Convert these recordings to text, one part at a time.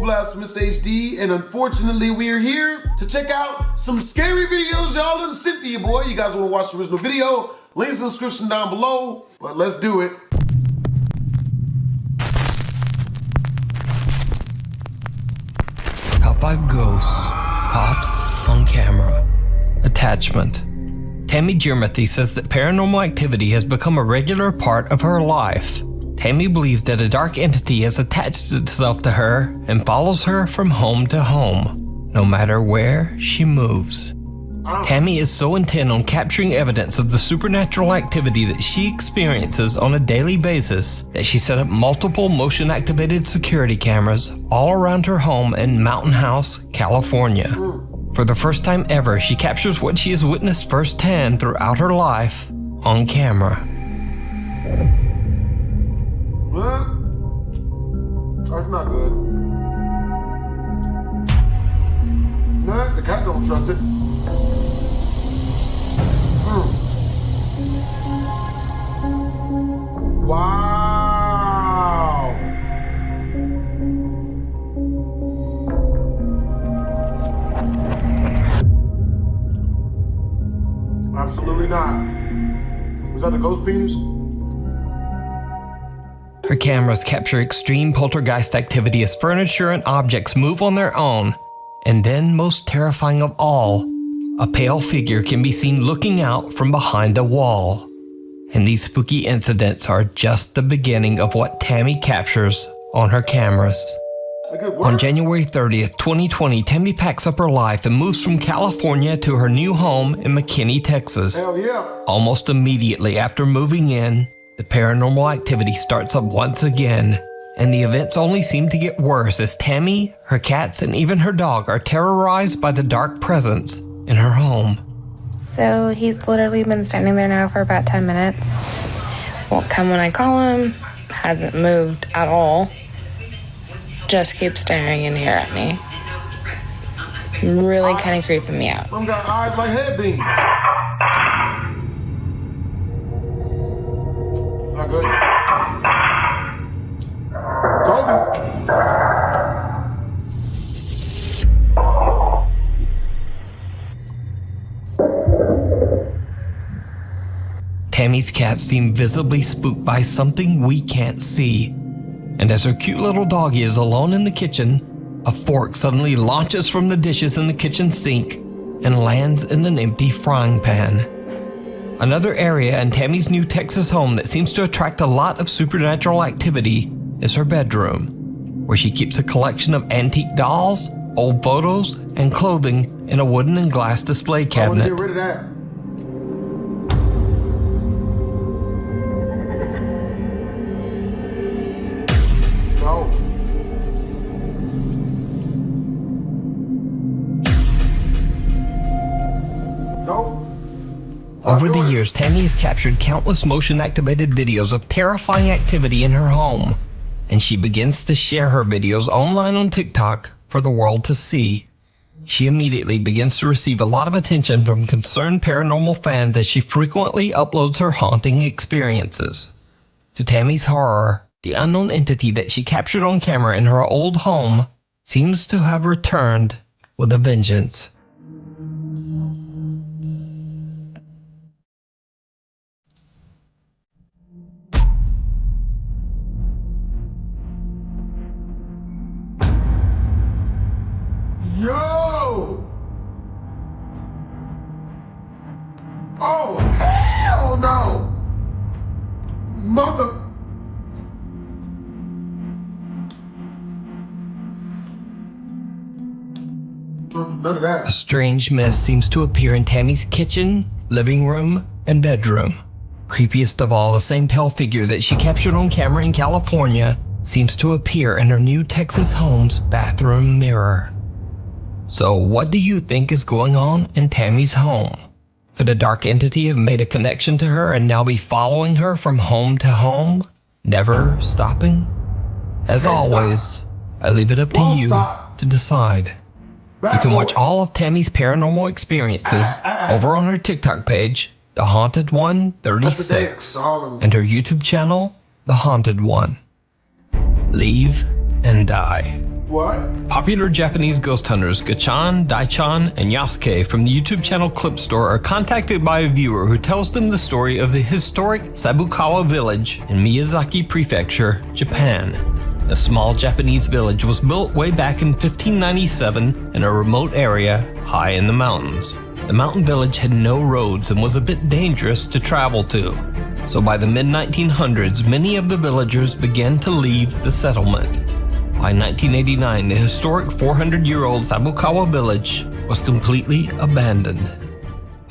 boy BlastphamousHD, and unfortunately we're here to check out some scary videos y'all done sent to you, boy. You guys want to watch the original video? Links in the description down below, but let's do it. Top 5 ghosts caught on camera. Attachment. Tammy Jermathy says that paranormal activity has become a regular part of her life. Tammy believes that a dark entity has attached itself to her and follows her from home to home, no matter where she moves. Tammy is so intent on capturing evidence of the supernatural activity that she experiences on a daily basis that she set up multiple motion-activated security cameras all around her home in Mountain House, California. For the first time ever, she captures what she has witnessed firsthand throughout her life on camera. What? That's not good. No, the cat don't trust it. Wow. Absolutely not. Was that the ghost penis? Her cameras capture extreme poltergeist activity as furniture and objects move on their own. And then, most terrifying of all, a pale figure can be seen looking out from behind a wall. And these spooky incidents are just the beginning of what Tammy captures on her cameras. On January 30th, 2020, Tammy packs up her life and moves from California to her new home in McKinney, Texas. Hell yeah. Almost immediately after moving in, the paranormal activity starts up once again, and the events only seem to get worse as Tammy, her cats, and even her dog are terrorized by the dark presence in her home. So he's literally been standing there now for about 10 minutes. Won't come when I call him, hasn't moved at all. Just keeps staring in here at me. Really kind of creeping me out. Some got eyes like headbeams. Not good. Toby. Tammy's cats seem visibly spooked by something we can't see. And as her cute little doggie is alone in the kitchen, a fork suddenly launches from the dishes in the kitchen sink and lands in an empty frying pan. Another area in Tammy's new Texas home that seems to attract a lot of supernatural activity is her bedroom, where she keeps a collection of antique dolls, old photos, and clothing in a wooden and glass display cabinet. I want to get rid of that. Over the years, Tammy has captured countless motion-activated videos of terrifying activity in her home, and she begins to share her videos online on TikTok for the world to see. She immediately begins to receive a lot of attention from concerned paranormal fans as she frequently uploads her haunting experiences. To Tammy's horror, the unknown entity that she captured on camera in her old home seems to have returned with a vengeance. Yo! Oh, hell no! Mother... None of that. A strange mist seems to appear in Tammy's kitchen, living room, and bedroom. Creepiest of all, the same pale figure that she captured on camera in California seems to appear in her new Texas home's bathroom mirror. So what do you think is going on in Tammy's home? Could a dark entity have made a connection to her and now be following her from home to home, never stopping? As always, I leave it up to you to decide. You can watch all of Tammy's paranormal experiences over on her TikTok page, The Haunted One 36, and her YouTube channel, The Haunted One. Leave and die. What? Popular Japanese ghost hunters Gachan, Daichan, and Yasuke from the YouTube channel Clip Store are contacted by a viewer who tells them the story of the historic Sabukawa village in Miyazaki Prefecture, Japan. The small Japanese village was built way back in 1597 in a remote area high in the mountains. The mountain village had no roads and was a bit dangerous to travel to. So by the mid-1900s, many of the villagers began to leave the settlement. By 1989, the historic 400-year-old Sabukawa village was completely abandoned.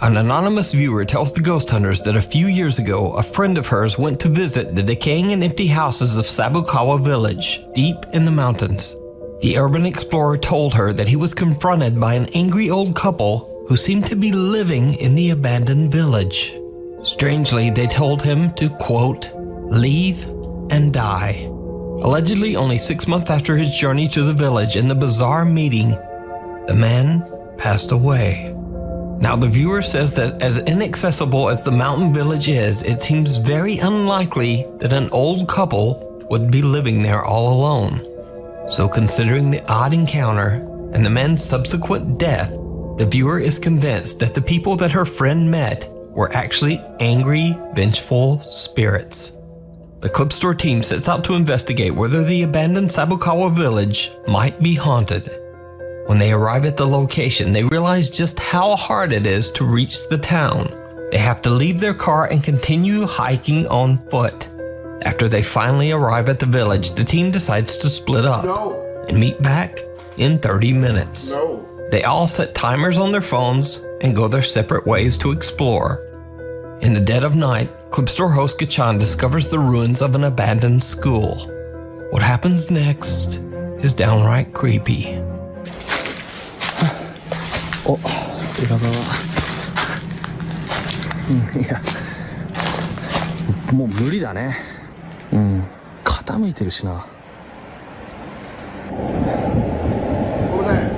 An anonymous viewer tells the ghost hunters that a few years ago, a friend of hers went to visit the decaying and empty houses of Sabukawa village, deep in the mountains. The urban explorer told her that he was confronted by an angry old couple who seemed to be living in the abandoned village. Strangely, they told him to, quote, leave and die. Allegedly, only 6 months after his journey to the village and the bizarre meeting, the man passed away. Now, the viewer says that as inaccessible as the mountain village is, it seems very unlikely that an old couple would be living there all alone. So considering the odd encounter and the man's subsequent death, the viewer is convinced that the people that her friend met were actually angry, vengeful spirits. The Clip Store team sets out to investigate whether the abandoned Sabukawa village might be haunted. When they arrive at the location, they realize just how hard it is to reach the town. They have to leave their car and continue hiking on foot. After they finally arrive at the village, the team decides to split up and meet back in 30 minutes. They all set timers on their phones and go their separate ways to explore. In the dead of night, Clip Store host Gachan discovers the ruins of an abandoned school. What happens next is downright creepy. お、裏側。いや、もう無理だね。傾いてるしな。What was that?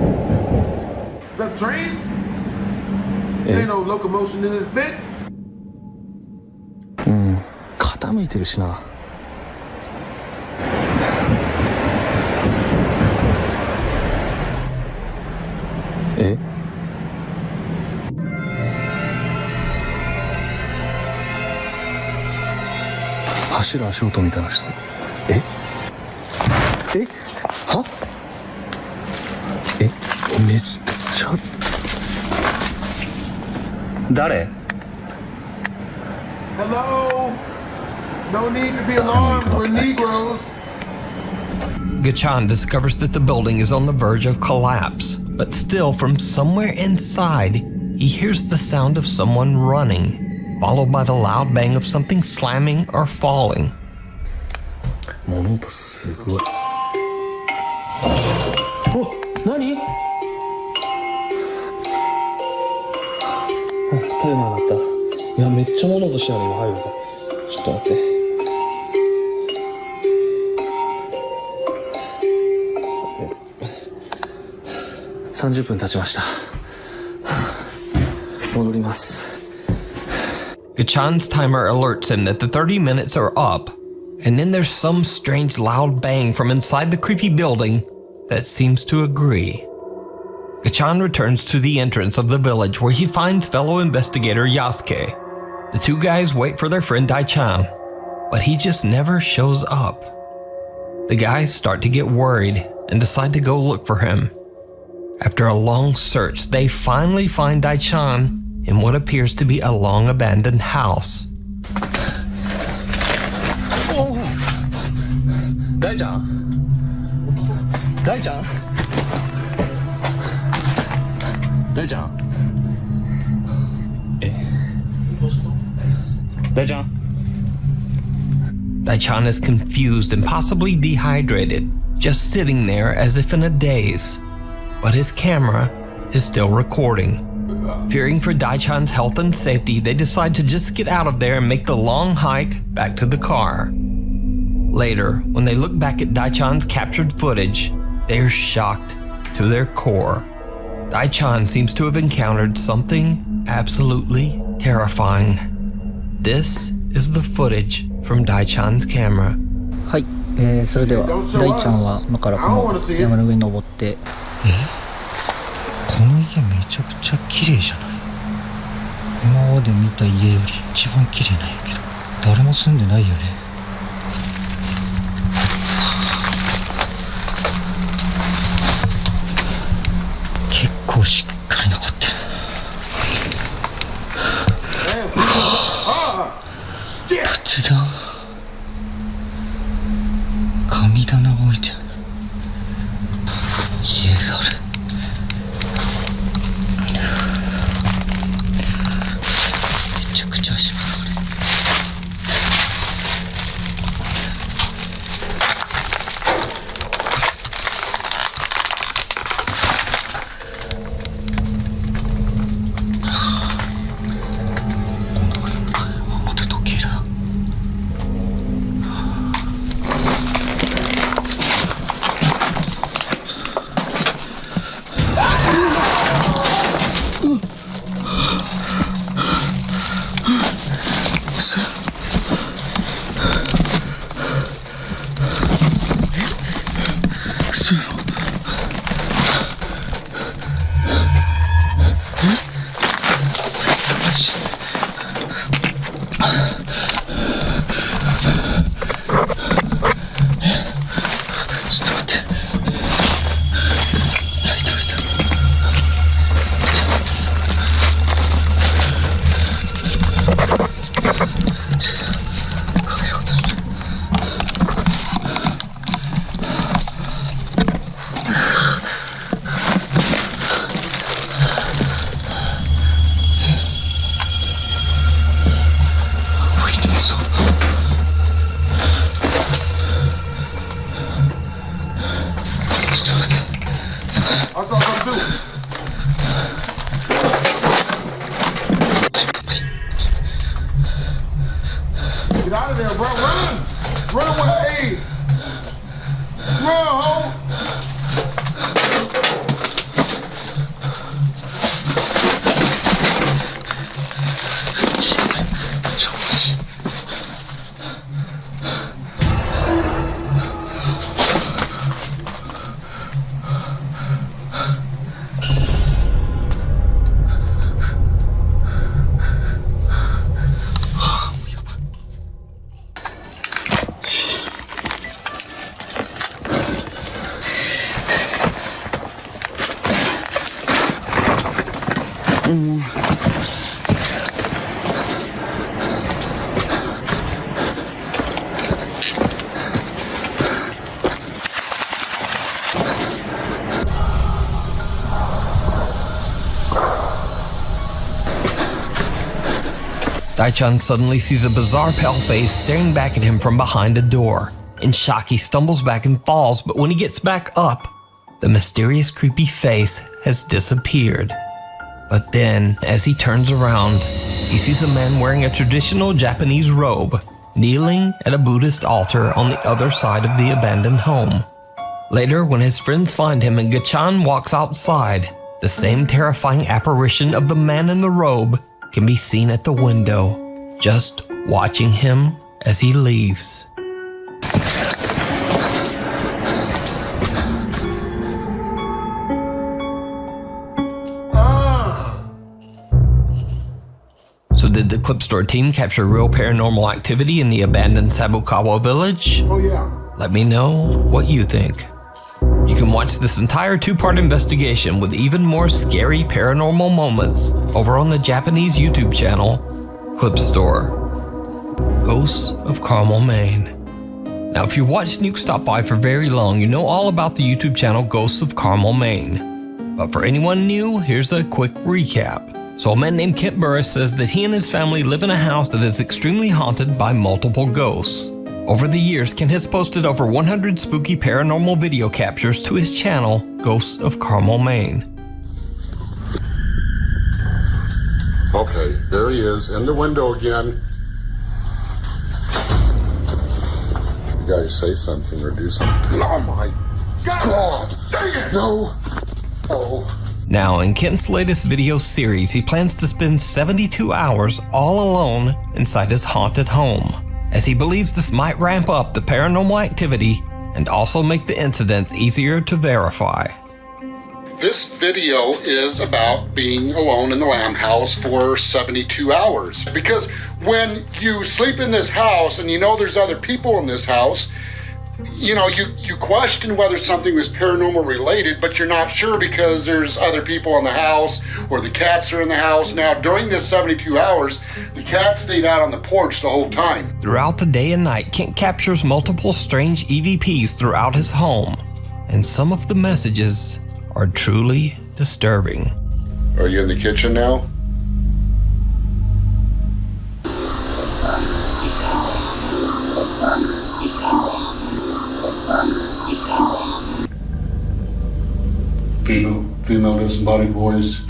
Is that a train? There ain't no locomotion in this bit. 傾いてるしな。え？走る足音みたいなして。え？は？めっちゃ。誰？ Hello? No need to be alarmed, we're Negroes. Gachan discovers that the building is on the verge of collapse, but still from somewhere inside, he hears the sound of someone running, followed by the loud bang of something slamming or falling. 物音すごい。お、何？タイマー鳴った。いや、めっちゃ物音したの今入るから。ちょっと待って。30分経ちました。戻ります。Gachan's timer alerts him that the 30 minutes are up, and then there's some strange loud bang from inside the creepy building that seems to agree. Gachan returns to the entrance of the village where he finds fellow investigator Yasuke. The two guys wait for their friend Daichan, but he just never shows up. The guys start to get worried and decide to go look for him. After a long search, they finally find Daichan in what appears to be a long abandoned house. Daichan? Daichan? Daichan? Daichan? Daichan is confused and possibly dehydrated, just sitting there as if in a daze. But his camera is still recording. Fearing for Daichan's health and safety, they decide to just get out of there and make the long hike back to the car. Later, when they look back at Daichan's captured footage, they are shocked to their core. Daichan seems to have encountered something absolutely terrifying. This is the footage from Daichan's camera. はい、それでは大ちゃんは今からこの山の上に登って。この家めちゃくちゃ綺麗じゃない？今まで見た家より一番綺麗なんやけど、誰も住んでないよね。結構しっかり残ってる。仏壇、神棚置いてある。家がある。めちゃくちゃ足場がある。また時計だ。Get out of there, bro. Run! Run away! Run, ho! Daichan suddenly sees a bizarre pale face staring back at him from behind a door. In shock, he stumbles back and falls, but when he gets back up, the mysterious creepy face has disappeared. But then, as he turns around, he sees a man wearing a traditional Japanese robe, kneeling at a Buddhist altar on the other side of the abandoned home. Later, when his friends find him and Gachan walks outside, the same terrifying apparition of the man in the robe can be seen at the window, just watching him as he leaves. So did the Clip Store team capture real paranormal activity in the abandoned Sabukawa village? Oh yeah. Let me know what you think. You can watch this entire two-part investigation with even more scary paranormal moments over on the Japanese YouTube channel, Clip Store. Ghosts of Carmel, Maine. Now, if you watched Nuke Stop By for very long, you know all about the YouTube channel Ghosts of Carmel, Maine. But for anyone new, here's a quick recap. So a man named Kent Burris says that he and his family live in a house that is extremely haunted by multiple ghosts. Over the years, Kent has posted over 100 spooky paranormal video captures to his channel, Ghosts of Carmel, Maine. Okay, there he is, in the window again. You guys say something or do something. Oh my God! Dang it! No! Oh. Now, in Kent's latest video series, he plans to spend 72 hours all alone inside his haunted home. as he believes this might ramp up the paranormal activity and also make the incidents easier to verify. This video is about being alone in the lamb house for 72 hours. Because when you sleep in this house and you know there's other people in this house, you know, you question whether something was paranormal related, but you're not sure because there's other people in the house or the cats are in the house. Now, during this 72 hours, the cat stayed out on the porch the whole time. Throughout the day and night, Kent captures multiple strange EVPs throughout his home, and some of the messages are truly disturbing. Are you in the kitchen now? Female disembodied voice.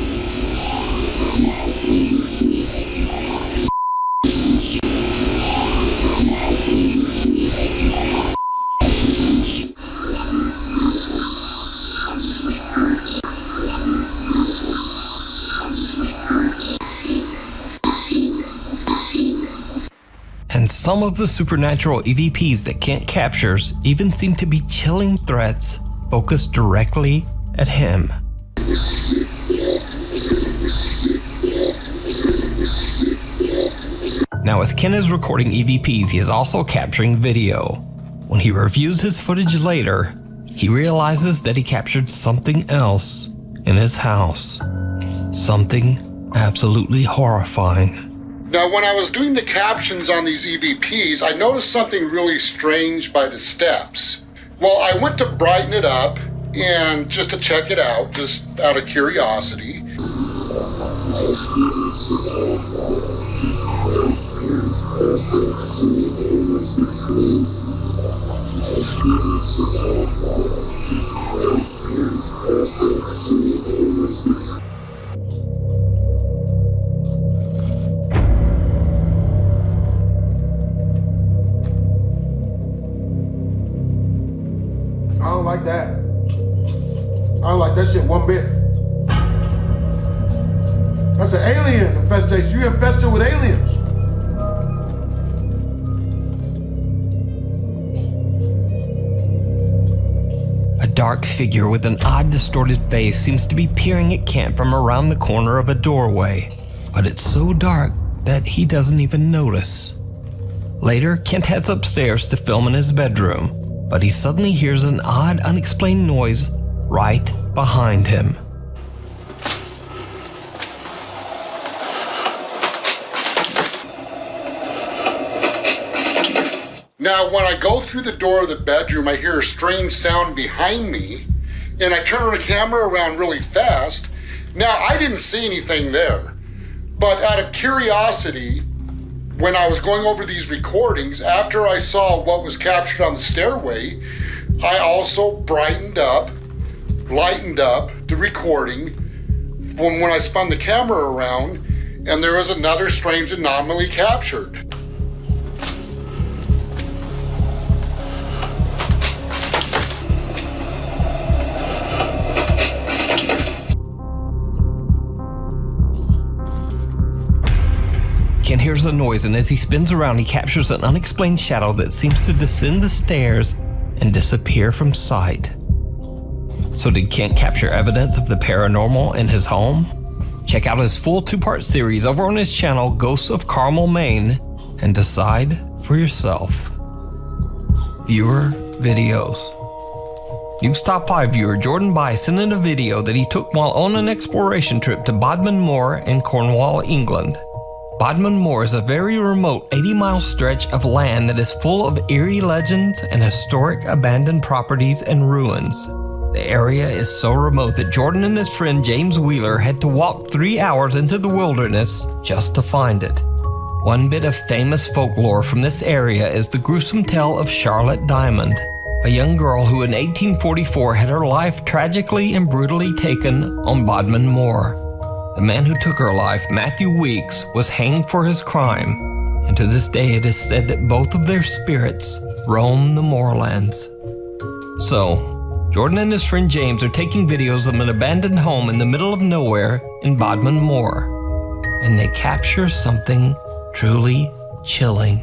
And some of the supernatural EVPs that Kent captures even seem to be chilling threats focused directly at him. Now, as Ken is recording EVPs, he is also capturing video. When he reviews his footage later, he realizes that he captured something else in his house. Something absolutely horrifying. Now, when I was doing the captions on these EVPs, I noticed something really strange by the steps. Well, I went to brighten it up and just to check it out, just out of curiosity. I don't like that. I don't like that shit one bit. That's an alien infestation. You infested with aliens. A dark figure with an odd distorted face seems to be peering at Kent from around the corner of a doorway, but it's so dark that he doesn't even notice. Later, Kent heads upstairs to film in his bedroom, but he suddenly hears an odd, unexplained noise right behind him. Now, when I go through the door of the bedroom, I hear a strange sound behind me, and I turn the camera around really fast. Now, I didn't see anything there, but out of curiosity, when I was going over these recordings, after I saw what was captured on the stairway, I also brightened up, lightened up the recording from when I spun the camera around, and there was another strange anomaly captured. Ken hears a noise, and as he spins around, he captures an unexplained shadow that seems to descend the stairs and disappear from sight. So did Kent capture evidence of the paranormal in his home? Check out his full 2-part series over on his channel, Ghosts of Carmel, Maine, and decide for yourself. Viewer videos. News Top 5 viewer Jordan By sent in a video that he took while on an exploration trip to Bodmin Moor in Cornwall, England. Bodmin Moor is a very remote 80-mile stretch of land that is full of eerie legends and historic abandoned properties and ruins. The area is so remote that Jordan and his friend James Wheeler had to walk 3 hours into the wilderness just to find it. One bit of famous folklore from this area is the gruesome tale of Charlotte Diamond, a young girl who in 1844 had her life tragically and brutally taken on Bodmin Moor. The man who took her life, Matthew Weeks, was hanged for his crime, and to this day it is said that both of their spirits roam the moorlands. So, Jordan and his friend James are taking videos of an abandoned home in the middle of nowhere in Bodmin Moor, and they capture something truly chilling.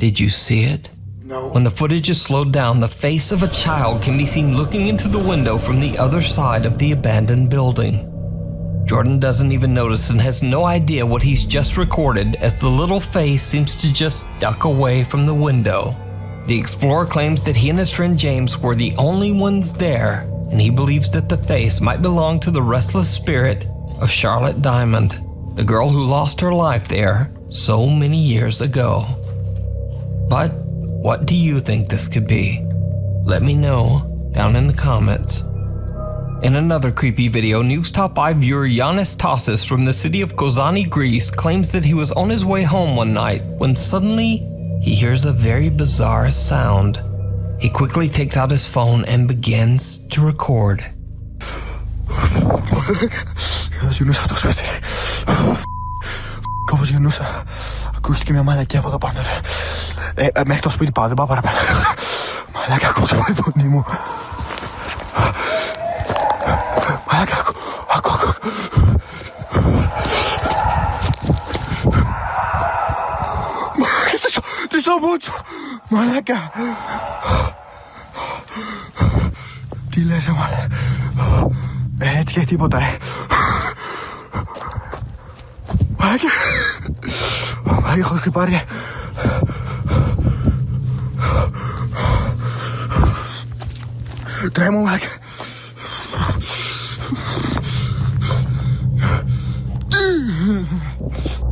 Did you see it? No. When the footage is slowed down, the face of a child can be seen looking into the window from the other side of the abandoned building. Jordan doesn't even notice and has no idea what he's just recorded as the little face seems to just duck away from the window. The explorer claims that he and his friend James were the only ones there, and he believes that the face might belong to the restless spirit of Charlotte Diamond, the girl who lost her life there so many years ago. But what do you think this could be? Let me know down in the comments. In another creepy video, News Top 5 viewer Yanis Tassis from the city of Kozani, Greece, claims that he was on his way home one night when suddenly he hears a very bizarre sound. He quickly takes out his phone and begins to record.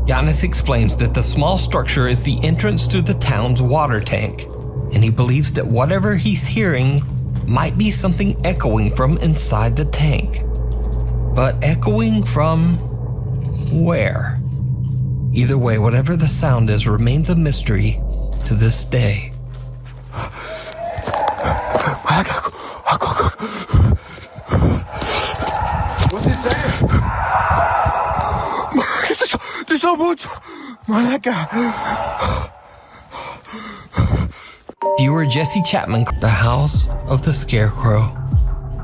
Yanis explains that the small structure is the entrance to the town's water tank, and he believes that whatever he's hearing might be something echoing from inside the tank. But echoing from where? Either way, whatever the sound is remains a mystery to this day. What's he saying? Viewer Jesse Chapman, the House of the Scarecrow.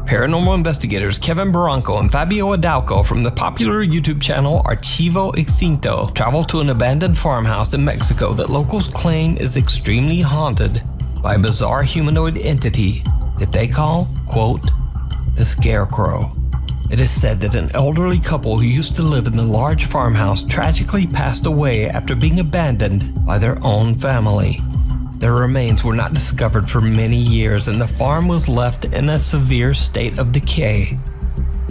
Paranormal investigators Kevin Barranco and Fabio Adalco from the popular YouTube channel Archivo Extinto travel to an abandoned farmhouse in Mexico that locals claim is extremely haunted by a bizarre humanoid entity that they call, quote, the Scarecrow. It is said that an elderly couple who used to live in the large farmhouse tragically passed away after being abandoned by their own family. Their remains were not discovered for many years, and the farm was left in a severe state of decay.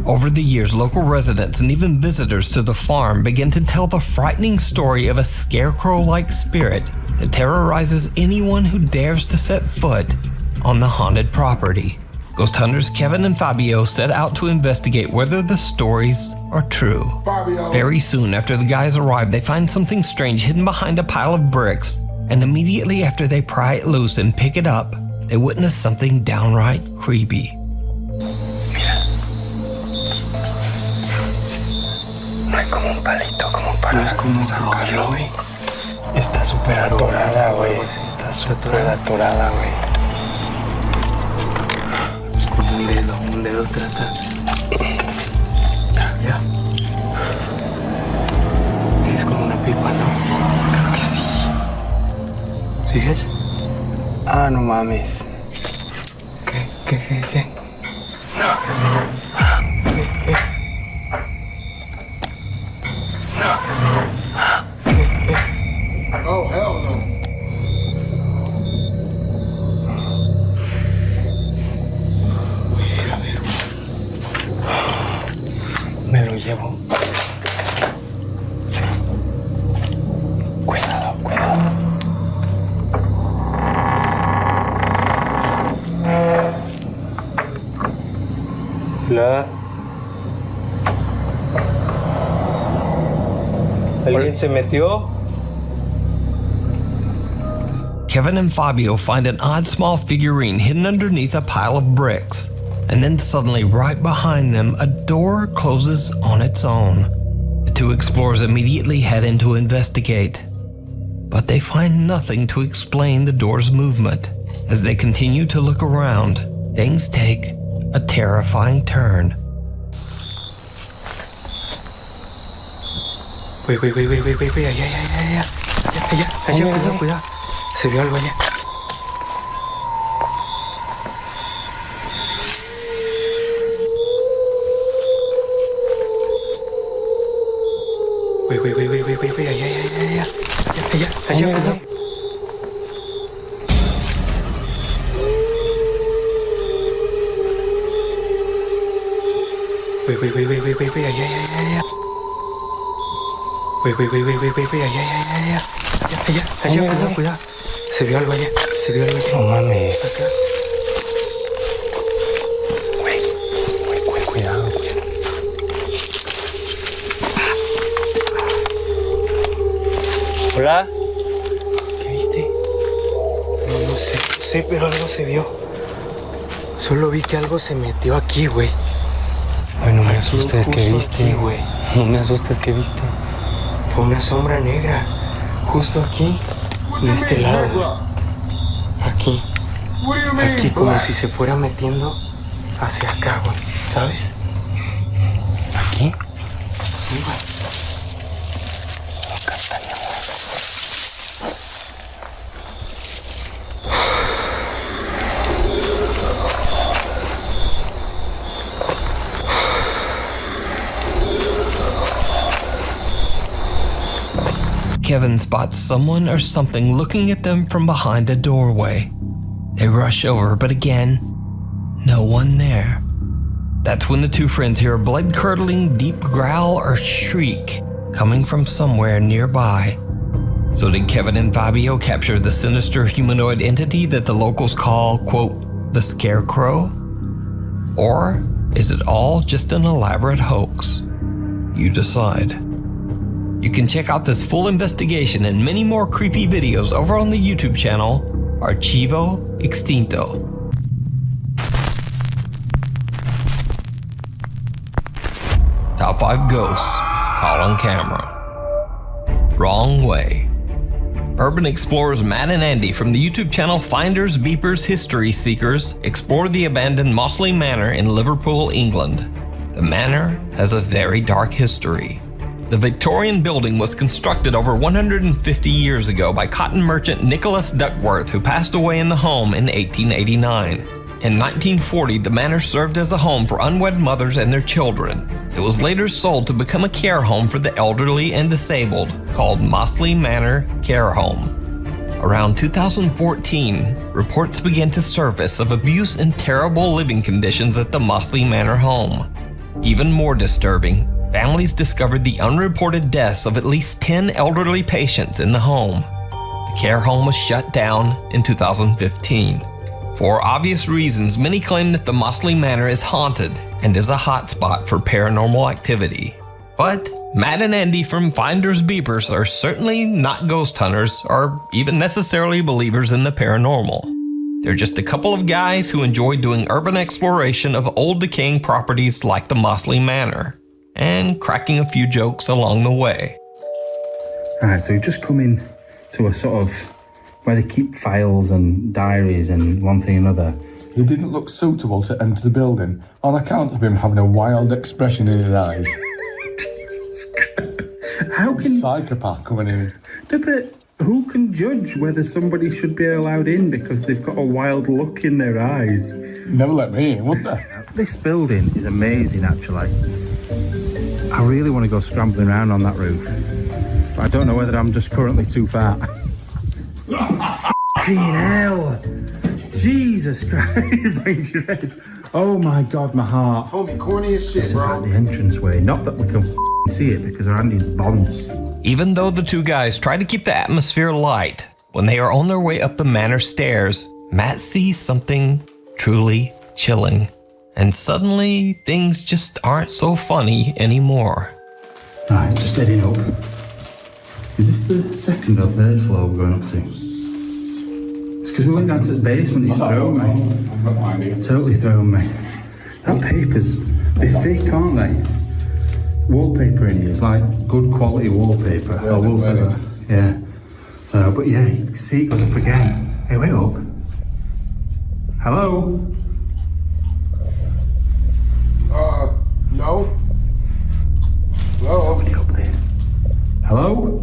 Over the years, local residents and even visitors to the farm began to tell the frightening story of a scarecrow-like spirit that terrorizes anyone who dares to set foot on the haunted property. Ghost hunters Kevin and Fabio set out to investigate whether the stories are true. Fabio. Very soon after the guys arrive, they find something strange hidden behind a pile of bricks, and immediately after they pry it loose and pick it up, they witness something downright creepy. Mira. No hay como un palito como para sacarlo, güey. Está súper atorada, güey. Está súper atorada, güey. Con un dedo trata. Ya. Sí, es como una pipa, ¿no? Creo que sí. ¿Sigues? Ah, no mames. ¿Qué? No. ¿Qué? Oh, hell no. Me lo llevo. Cuidado. Hola. ¿Alguien se metió? Kevin and Fabio find an odd small figurine hidden underneath a pile of bricks, and then suddenly right behind them a door closes on its own. The two explorers immediately head in to investigate, but they find nothing to explain the door's movement. As they continue to look around, things take a terrifying turn. Wait, allá, cuidado. Se vio algo allá. Güey, allá, cuidado. Güey, allá. Güey, allá, cuidado. Se vio algo allá. No mames. Acá. Güey, cuidado. Hola. ¿Qué viste? No sé, pero algo se vio. Solo vi que algo se metió aquí, güey. Ay, no me asustes, ¿qué viste? Aquí, güey. No me asustes, ¿qué viste? Fue una sombra negra. Justo aquí. En este lado. Aquí. Aquí, como si se fuera metiendo hacia acá, güey. ¿Sabes? ¿Aquí? Sí, güey. Kevin spots someone or something looking at them from behind a doorway. They rush over, but again, no one there. That's when the two friends hear a blood-curdling deep growl or shriek coming from somewhere nearby. So did Kevin and Fabio capture the sinister humanoid entity that the locals call, quote, the Scarecrow? Or is it all just an elaborate hoax? You decide. You can check out this full investigation and many more creepy videos over on the YouTube channel, Archivo Extinto. Top 5 Ghosts Caught on Camera. Wrong Way. Urban explorers Matt and Andy from the YouTube channel Finders, Beepers, History Seekers explore the abandoned Mossley Manor in Liverpool, England. The manor has a very dark history. The Victorian building was constructed over 150 years ago by cotton merchant Nicholas Duckworth, who passed away in the home in 1889. In 1940, the manor served as a home for unwed mothers and their children. It was later sold to become a care home for the elderly and disabled, called Mossley Manor Care Home. Around 2014, reports began to surface of abuse and terrible living conditions at the Mossley Manor home. Even more disturbing, families discovered the unreported deaths of at least 10 elderly patients in the home. The care home was shut down in 2015. For obvious reasons, many claim that the Mossley Manor is haunted and is a hotspot for paranormal activity. But Matt and Andy from Finders Beepers are certainly not ghost hunters or even necessarily believers in the paranormal. They're just a couple of guys who enjoy doing urban exploration of old decaying properties like the Mossley Manor, and cracking a few jokes along the way. Alright, so we've just come in to a sort of where they keep files and diaries and one thing and another. He didn't look suitable to enter the building on account of him having a wild expression in his eyes. Jesus Christ. How can... Psychopath coming in. No, but who can judge whether somebody should be allowed in because they've got a wild look in their eyes? Never let me in, would they? This building is amazing, actually. I really want to go scrambling around on that roof, but I don't know whether I'm just currently too fat. Fucking hell! Jesus Christ, made your head. Oh my God, my heart. Homie, corny as shit, This is like the entranceway. Not that we can see it because our Andy's bonds. Even though the two guys try to keep the atmosphere light, when they are on their way up the manor stairs, Matt sees something truly chilling. And suddenly, things just aren't so funny anymore. Right, just heading up. Is this the second or third floor we're going up to? It's because we went down to the basement, it's thrown me. I've got no idea. Totally thrown me. That paper's, they're thick, aren't they? Wallpaper in here is like good quality wallpaper. Yeah, I will say that. Yeah. So, but yeah, you can see it goes up again. Hey, wait up. Hello? No. Hello? Somebody up there. Hello?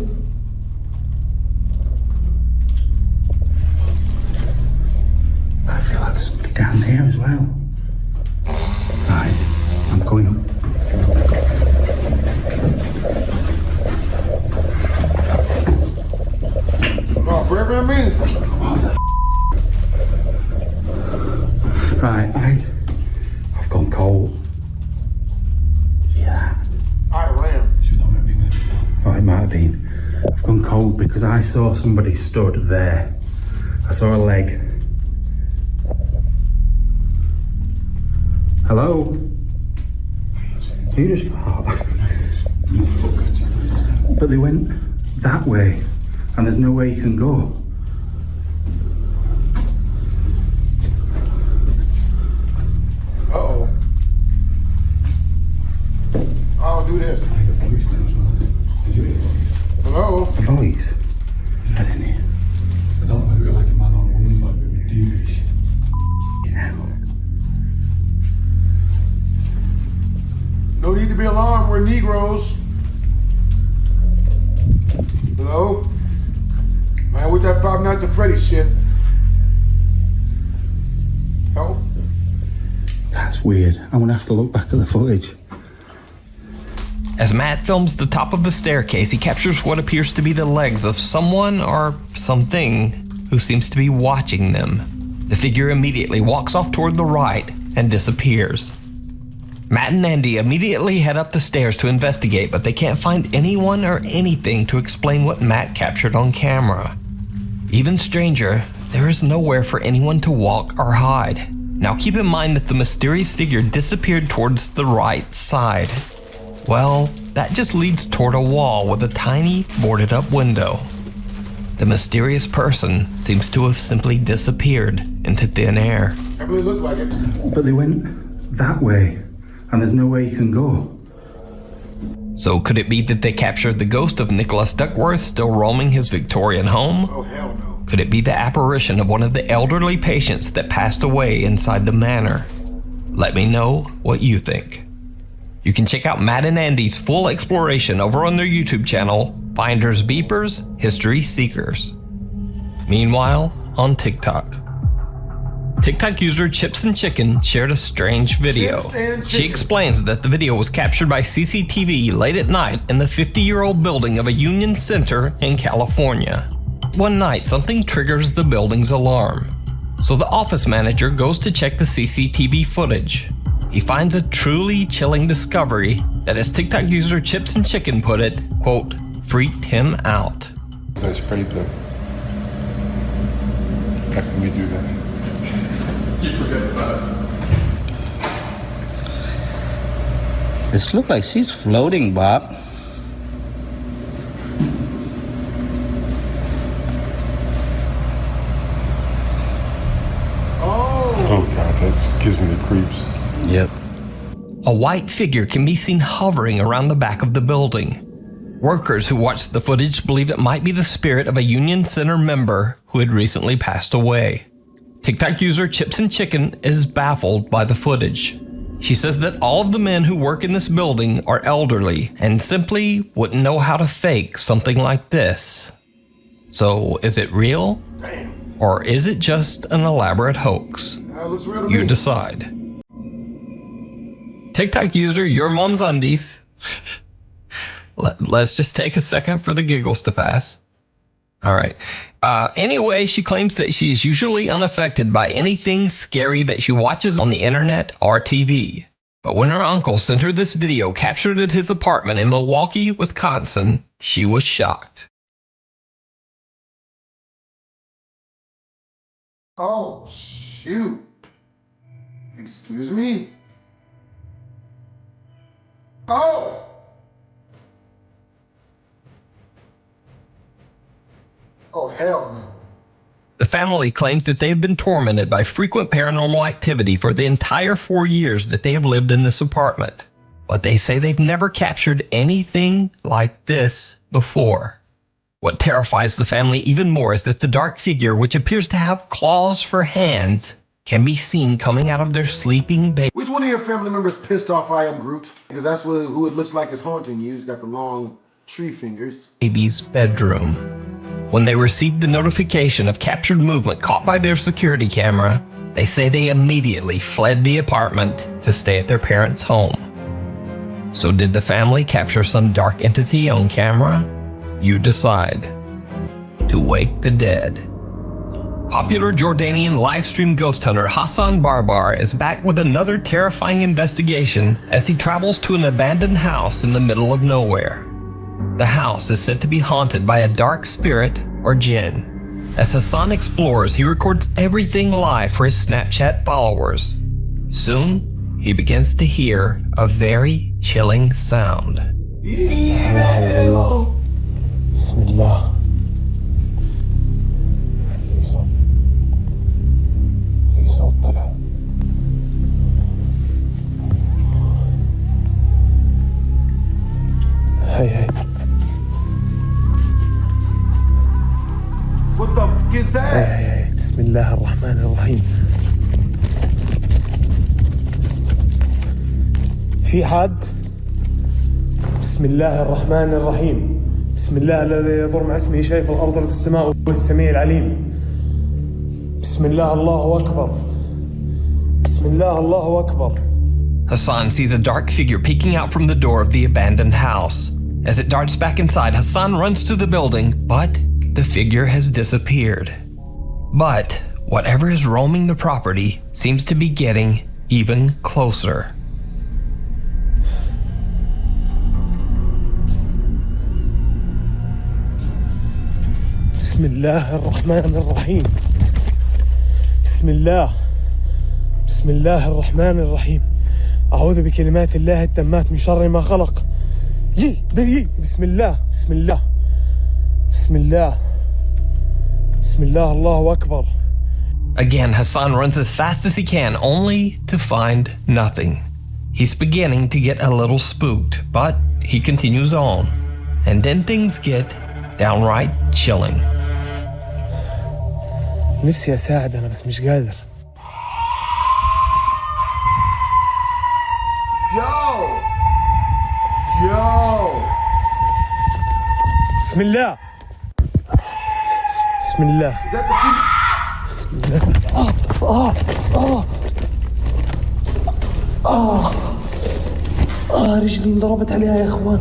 there's somebody down there as well. Right, I'm going up. Oh, forever to me. What the Right, I've gone cold. Yeah. I ran. Oh, it might have been. I've gone cold because I saw somebody stood there. I saw a leg. Hello? You just fart. But they went that way, and there's nowhere you can go. Uh-oh. I'll do this. Hello? A voice? I didn't hear. I don't know if it was like a man or a woman, but it was deepish. No need to be alarmed, we're Negroes. Hello? Man, with that Five Nights at Freddy's shit. Help? That's weird. I'm gonna have to look back at the footage. As Matt films the top of the staircase, he captures what appears to be the legs of someone or something who seems to be watching them. The figure immediately walks off toward the right and disappears. Matt and Andy immediately head up the stairs to investigate, but they can't find anyone or anything to explain what Matt captured on camera. Even stranger, there is nowhere for anyone to walk or hide. Now keep in mind that the mysterious figure disappeared towards the right side. Well, that just leads toward a wall with a tiny boarded up window. The mysterious person seems to have simply disappeared into thin air. That really looks like it. But they went that way, and there's nowhere you can go. So could it be that they captured the ghost of Nicholas Duckworth still roaming his Victorian home? Oh, hell no. Could it be the apparition of one of the elderly patients that passed away inside the manor? Let me know what you think. You can check out Matt and Andy's full exploration over on their YouTube channel, Finders Beepers, History Seekers. Meanwhile, on TikTok. TikTok user Chips and Chicken shared a strange video. She explains that the video was captured by CCTV late at night in the 50-year-old building of a Union Center in California. One night, something triggers the building's alarm. So the office manager goes to check the CCTV footage. He finds a truly chilling discovery that, as TikTok user Chips and Chicken put it, quote, freaked him out. I sprayed them. How can we do that? Keep forgetting that. This looks like she's floating, Bob. Oh God, that gives me the creeps. Yep. A white figure can be seen hovering around the back of the building. Workers who watched the footage believe it might be the spirit of a Union Center member who had recently passed away. TikTok user Chips and Chicken is baffled by the footage. She says that all of the men who work in this building are elderly and simply wouldn't know how to fake something like this. So is it real? Or is it just an elaborate hoax? You decide. TikTok user Your Mom's Undies. Let's just take a second for the giggles to pass. All right. Anyway, she claims that she is usually unaffected by anything scary that she watches on the internet or TV. But when her uncle sent her this video captured at his apartment in Milwaukee, Wisconsin, she was shocked. Oh, shoot. Excuse me? Oh! Oh, hell no. The family claims that they have been tormented by frequent paranormal activity for the entire 4 years that they have lived in this apartment. But they say they've never captured anything like this before. What terrifies the family even more is that the dark figure, which appears to have claws for hands, can be seen coming out of their sleeping baby. Which one of your family members pissed off I am Groot? Because that's who it looks like is haunting you. He's got the long tree fingers. Baby's bedroom. When they received the notification of captured movement caught by their security camera, They say they immediately fled the apartment to stay at their parents' home. So did the family capture some dark entity on camera? You decide. To wake the dead. Popular Jordanian livestream ghost hunter Hassan Barbar is back with another terrifying investigation as he travels to an abandoned house in the middle of nowhere. The house is said to be haunted by a dark spirit or jinn. As Hassan explores, he records everything live for his Snapchat followers. Soon, he begins to hear a very chilling sound. Bismillah. في صوت طلع. هي What the fuck is that? هي بسم الله الرحمن الرحيم. في حد؟ بسم الله الرحمن الرحيم. بسم الله الذي يضر مع اسمه شيء في الأرض وفي السماء وهو السميع العليم. بسم الله الله أكبر. بسم الله الله أكبر. Hassan sees a dark figure peeking out from the door of the abandoned house. As it darts back inside, Hassan runs to the building, but the figure has disappeared. But whatever is roaming the property seems to be getting even closer. بسم الله الرحمن الرحيم. بسم الله. بسم الله الرحمن الرحيم. أعوذ بكلمات الله التامات من شر ما خلق. بسم الله. بسم الله. بسم الله. بسم الله الله أكبر. Again, Hassan runs as fast as he can, only to find nothing. He's beginning to get a little spooked, but he continues on. And then things get downright chilling. نفسي أساعد أنا بس مش قادر. Yo! بسم الله. بسم الله. بسم الله. رجلي انضربت عليها يا اخوان.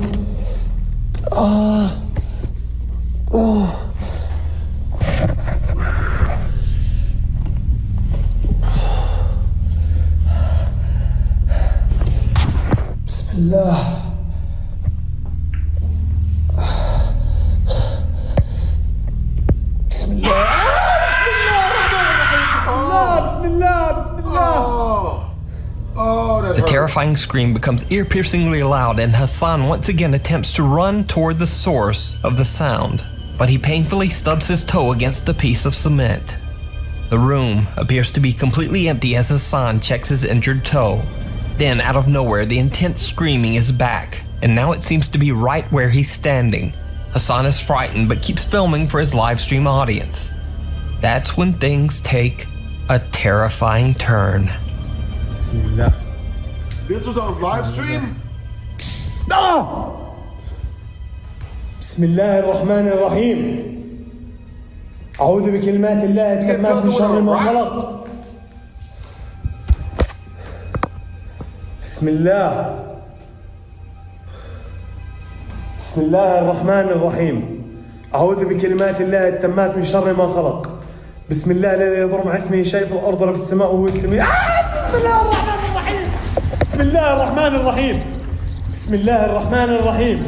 بسم الله. بسم الله. بسم الله. بسم الله. The terrifying scream becomes ear-piercingly loud, and Hassan once again attempts to run toward the source of the sound, but he painfully stubs his toe against a piece of cement. The room appears to be completely empty as Hassan checks his injured toe. Then, out of nowhere, the intense screaming is back, and now it seems to be right where he's standing. Hassan is frightened but keeps filming for his livestream audience. That's when things take a terrifying turn. Bismillah. This was on live stream? بسم الله الرحمن الرحيم. أعوذ بكلمات الله التامات من شر ما خلق. بسم الله. بسم الله الرحمن الرحيم. أعوذ بكلمات الله التامات من شر ما خلق. بسم الله الذي يضر مع اسمه شيء في الأرض ولا في السماء وهو السميع. بسم الله الرحمن الرحيم. بسم الله الرحمن الرحيم. بسم الله الرحمن الرحيم.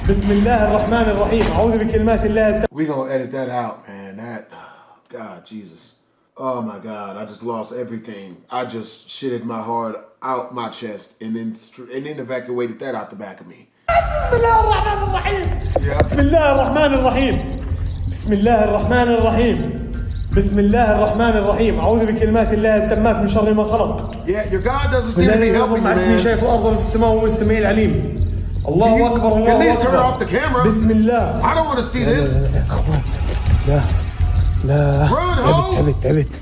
بسم الله الرحمن الرحيم. أعوذ بكلمات الله. We gonna edit that out, man. That, God, Jesus. Oh my God, I just lost everything. I just shitted my heart out my chest and then evacuated that out the back of me. بسم الله الرحمن الرحيم. بسم الله الرحمن الرحيم. بسم الله الرحمن الرحيم. بسم الله الرحمن الرحيم. أعوذ بكلمات الله التامات من شر ما خلق. Yeah, your God doesn't بسم seem الله to be الذي يضر helping مع you, اسمه man. شيء في الأرض وفي السماء وهو السميع العليم. الله أكبر الله At least turn off أكبر. the camera. بسم الله. I don't want to see this. لا لا. Run, تعبت.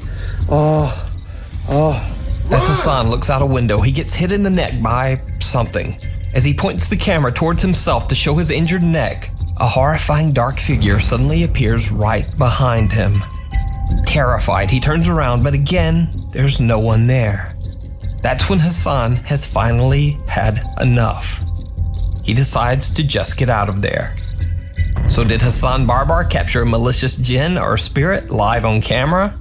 As Hassan looks out a window, he gets hit in the neck by something. As he points the camera towards himself to show his injured neck, a horrifying dark figure suddenly appears right behind him. Terrified, he turns around, but again, there's no one there. That's when Hassan has finally had enough. He decides to just get out of there. So did Hassan Barbar capture a malicious jinn or spirit live on camera?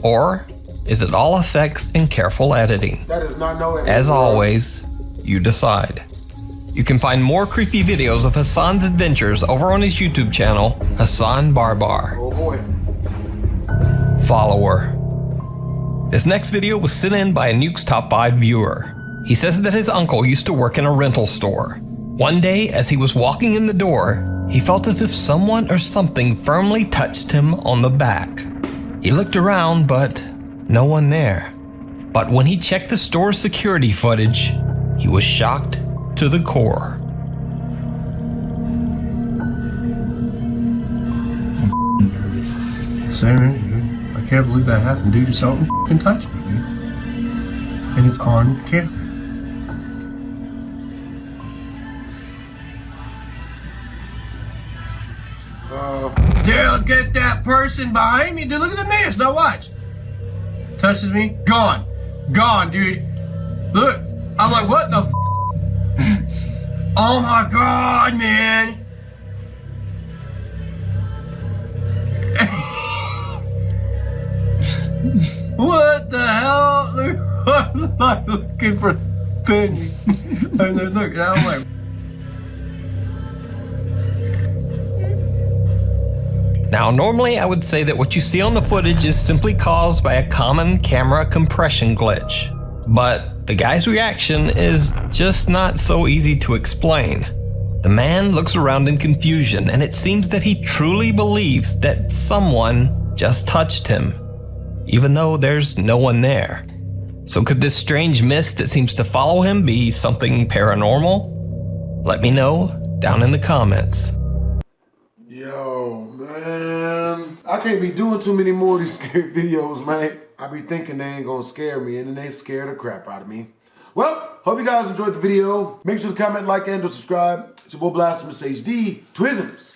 Or is it all effects and careful editing? That is not no editing. As always, you decide. You can find more creepy videos of Hassan's adventures over on his YouTube channel, Hassan Barbar. Oh boy. Follower. This next video was sent in by a Nuke's Top 5 viewer. He says that his uncle used to work in a rental store. One day, as he was walking in the door, he felt as if someone or something firmly touched him on the back. He looked around, but no one there. But when he checked the store's security footage, he was shocked to the core. Same here, dude. I can't believe that happened. Dude, something f***ing touched me, dude. And it's on camera. Dude, get that person behind me. Dude, look at the mist. Now watch. Touches me. Gone. Gone, dude. Look. I'm like, what the f***? Oh my god, man. What the hell? I'm not looking for Penny. And then look, and I'm like, Now, normally I would say that what you see on the footage is simply caused by a common camera compression glitch. But the guy's reaction is just not so easy to explain. The man looks around in confusion, and it seems that he truly believes that someone just touched him, even though there's no one there. So could this strange mist that seems to follow him be something paranormal? Let me know down in the comments. Yo, man. I can't be doing too many more of these scary videos, man. I be thinking they ain't gonna scare me, and then they scare the crap out of me. Well, hope you guys enjoyed the video. Make sure to comment, like, and subscribe. It's your boy BlastphamousHD. Twisms.